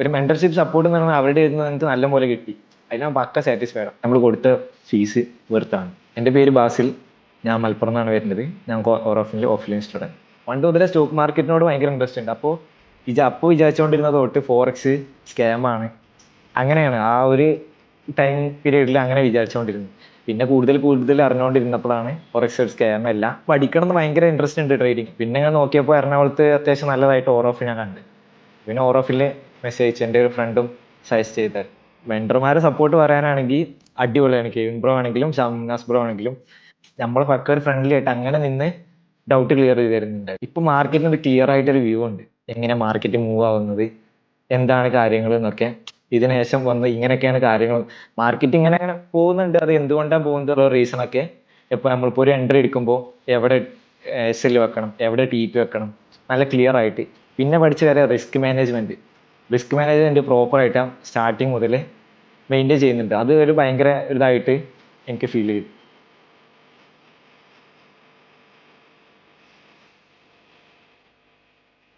ഒരു mentorship support എന്ന് പറഞ്ഞാൽ അവരുടെ ഇരുന്ന് നമുക്ക് നല്ലപോലെ കിട്ടി. അതിൽ ഞാൻ പക്ക സാറ്റിസ്ഫൈഡ് ആണ്. നമ്മൾ കൊടുത്ത ഫീസ് വെർത്താണ്. എൻ്റെ പേര് ബാസിൽ, ഞാൻ മലപ്പുറം നിന്നാണ് വരുന്നത്. ഞാൻ ഓറോഫിനിൽ ഓഫ്ലൈൻ സ്റ്റുഡൻറ്റ്. പണ്ട് മുതലേ സ്റ്റോക്ക് മാർക്കറ്റിനോട് ഭയങ്കര ഇൻട്രസ്റ്റ് ഉണ്ട്. അപ്പോൾ വിചാരിച്ചുകൊണ്ടിരുന്നത് തൊട്ട് ഫോറക്സ് സ്കാമാണ്, അങ്ങനെയാണ് ആ ഒരു ടൈം പീരീഡിൽ അങ്ങനെ വിചാരിച്ചുകൊണ്ടിരുന്നത്. പിന്നെ കൂടുതൽ അറിഞ്ഞുകൊണ്ടിരുന്നപ്പോഴാണ് ഫോറക്സ് ഒരു സ്കാം അല്ല, പഠിക്കണം എന്ന് ഭയങ്കര ഇൻട്രസ്റ്റ് ഉണ്ട് ട്രേഡിങ്. പിന്നെ ഞാൻ നോക്കിയപ്പോൾ എറണാകുളത്ത് അത്യാവശ്യം നല്ലതായിട്ട് ഓറോഫ് ഞാൻ കണ്ട്. പിന്നെ ഓറോഫിൽ മെസ്സേജ് അയച്ചു, എൻ്റെ ഒരു ഫ്രണ്ടും സജസ്റ്റ് ചെയ്താൽ. വെണ്ടർമാരെ സപ്പോർട്ട് പറയാനാണെങ്കിൽ അടിപൊളിയാണ്. കെവിൻ ബ്രോ ആണെങ്കിലും ഷംനാസ് ബ്രോ ആണെങ്കിലും നമ്മൾ പക്ക ഒരു ഫ്രണ്ട്ലി ആയിട്ട് അങ്ങനെ നിന്ന് ഡൗട്ട് ക്ലിയർ ചെയ്ത് തരുന്നുണ്ട്. ഇപ്പൊ മാർക്കറ്റിന് ഒരു ക്ലിയർ ആയിട്ടൊരു വ്യൂ ഉണ്ട്, എങ്ങനെ മാർക്കറ്റ് മൂവ് ആവുന്നത്, എന്താണ് കാര്യങ്ങൾ എന്നൊക്കെ. ഇതിന് ശേഷം വന്ന് ഇങ്ങനെയൊക്കെയാണ് കാര്യങ്ങൾ, മാർക്കറ്റ് ഇങ്ങനെ പോകുന്നുണ്ട്, അത് എന്തുകൊണ്ടാണ് പോകുന്നത് റീസൺ ഒക്കെ. ഇപ്പോൾ നമ്മളിപ്പോൾ ഒരു എൻട്രി എടുക്കുമ്പോൾ എവിടെ എസ് വെക്കണം, എവിടെ TP വെക്കണം, നല്ല ക്ലിയർ ആയിട്ട്. പിന്നെ പഠിച്ച കാര്യം റിസ്ക് മാനേജ്മെന്റ് പ്രോപ്പറായിട്ട് സ്റ്റാർട്ടിങ് മുതൽ മെയിൻറ്റെയിൻ ചെയ്യുന്നുണ്ട്. അത് ഒരു ഭയങ്കര ഇതായിട്ട് എനിക്ക് ഫീൽ ചെയ്തു.